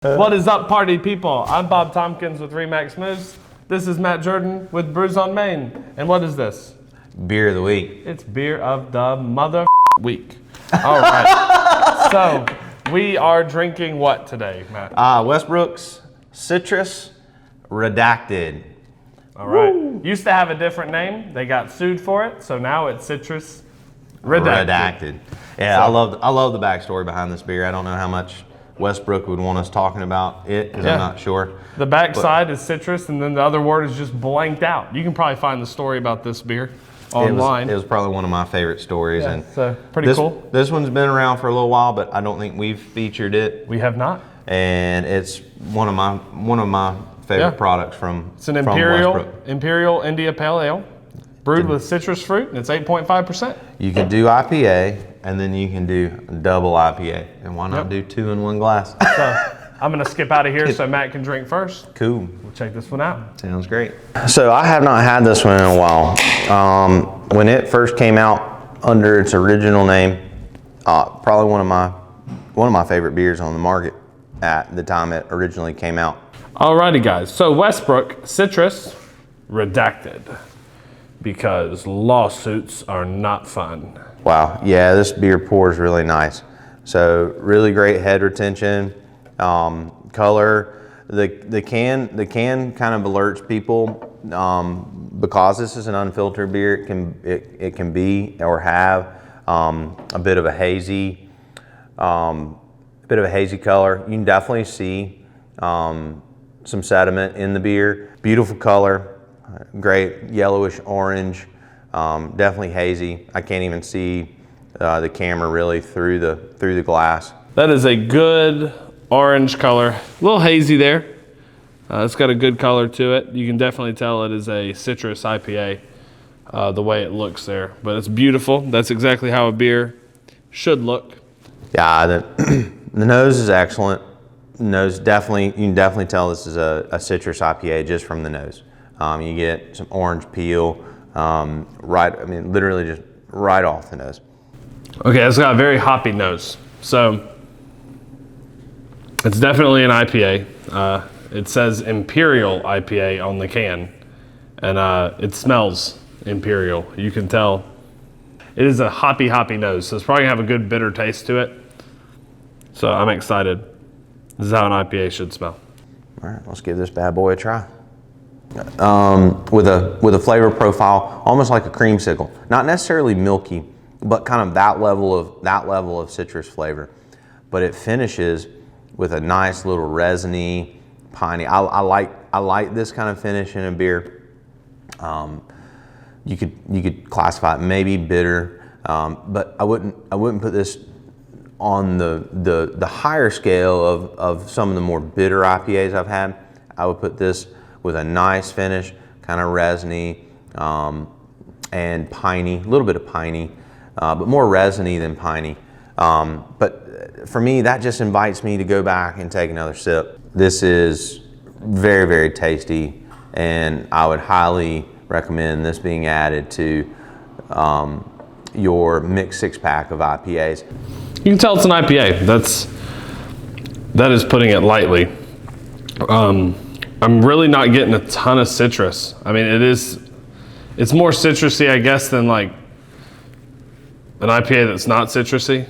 What is up, party people? I'm Bob Tompkins with Remax Moves. This is Matt Jordan with Brews on Main. And what is this? Beer of the week. It's beer of the mother week. All right. So we are drinking what today, Matt? Westbrook's Citrus Redacted. All right. Woo. Used to have a different name. They got sued for it, so now it's Citrus Redacted. Yeah, so, I love the backstory behind this beer. I don't know how much Westbrook would want us talking about it because I'm not sure. The back side is citrus, and then the other word is just blanked out. You can probably find the story about this beer online. It was probably one of my favorite stories. Yeah, and so pretty cool. This one's been around for a little while, but I don't think we've featured it. We have not. And it's one of my favorite products from It's an Imperial India Pale Ale, brewed with citrus fruit, and it's 8.5%. You can do IPA, and then you can do double IPA. And why not do two in one glass? So I'm gonna skip out of here so Matt can drink first. Cool. We'll check this one out. Sounds great. So I have not had this one in a while. When it first came out under its original name, probably one of my favorite beers on the market at the time it originally came out. Alrighty guys, so Westbrook Citrus Redacted, because lawsuits are not fun. Wow, yeah, this beer pours really nice. So really great head retention, color. The can kind of alerts people because this is an unfiltered beer. It can be or have a bit of a hazy color. You can definitely see some sediment in the beer. Beautiful color, great yellowish orange. Definitely hazy. I can't even see the camera really through the glass. That is a good orange color. A little hazy there. It's got a good color to it. You can definitely tell it is a citrus IPA the way it looks there. But it's beautiful. That's exactly how a beer should look. Yeah, the nose is excellent. Nose you can definitely tell this is a citrus IPA just from the nose. You get some orange peel. Literally just right off the nose. Okay, it's got a very hoppy nose. So it's definitely an IPA. It says Imperial IPA on the can, and it smells Imperial. You can tell it is a hoppy nose. So it's probably gonna have a good bitter taste to it. So I'm excited. This is how an IPA should smell. All right, let's give this bad boy a try. With a flavor profile almost like a creamsicle, not necessarily milky, but kind of that level of citrus flavor. But it finishes with a nice little resiny, piney. I like this kind of finish in a beer. You could classify it maybe bitter, but I wouldn't put this on the higher scale of some of the more bitter IPAs I've had. I would put this with a nice finish, kind of resiny and piney, a little bit of piney, but more resiny than piney. But for me, that just invites me to go back and take another sip. This is very, very tasty, and I would highly recommend this being added to your mixed six-pack of IPAs. You can tell it's an IPA. That is putting it lightly. I'm really not getting a ton of citrus. I mean, it's more citrusy, I guess, than like an IPA that's not citrusy.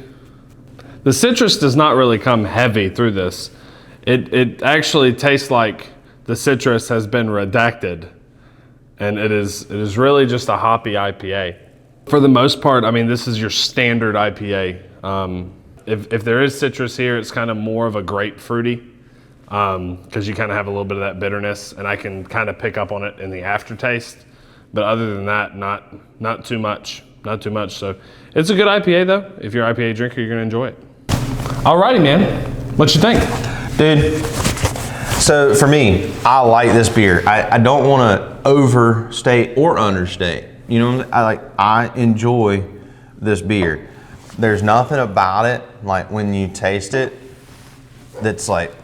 The citrus does not really come heavy through this. It actually tastes like the citrus has been redacted, and it is really just a hoppy IPA. For the most part, I mean, this is your standard IPA. If there is citrus here, it's kind of more of a grapefruity. Because you kind of have a little bit of that bitterness, and I can kind of pick up on it in the aftertaste. But other than that, not too much. So it's a good IPA though. If you're an IPA drinker, you're gonna enjoy it. Alrighty, man. What you think? Dude, so for me, I like this beer. I don't want to overstate or understate. You know, I enjoy this beer. There's nothing about it, like when you taste it, that's like,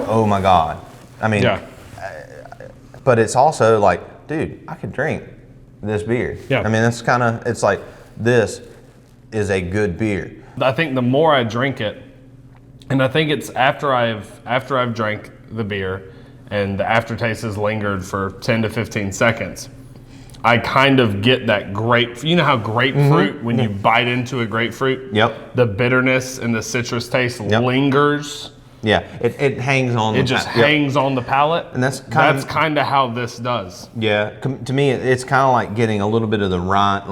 oh my God. I mean, but it's also like, dude, I could drink this beer. Yeah. I mean, it's like, this is a good beer. I think the more I drink it, And I think it's after I've drank the beer and the aftertaste has lingered for 10 to 15 seconds, I kind of get that you know how grapefruit, when you bite into a grapefruit, the bitterness and the citrus taste lingers. Yeah, it hangs on. It just hangs on the palate, and that's kind of how this does. Yeah, to me, it's kind of like getting a little bit of the rind,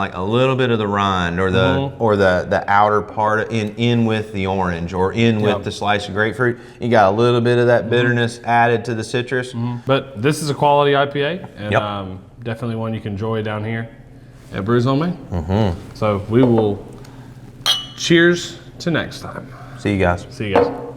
or the outer part in with the orange, or in with the slice of grapefruit. You got a little bit of that bitterness added to the citrus. But this is a quality IPA, and definitely one you can enjoy down here at Brews on Main. So we will cheers to next time. See you guys. See you guys.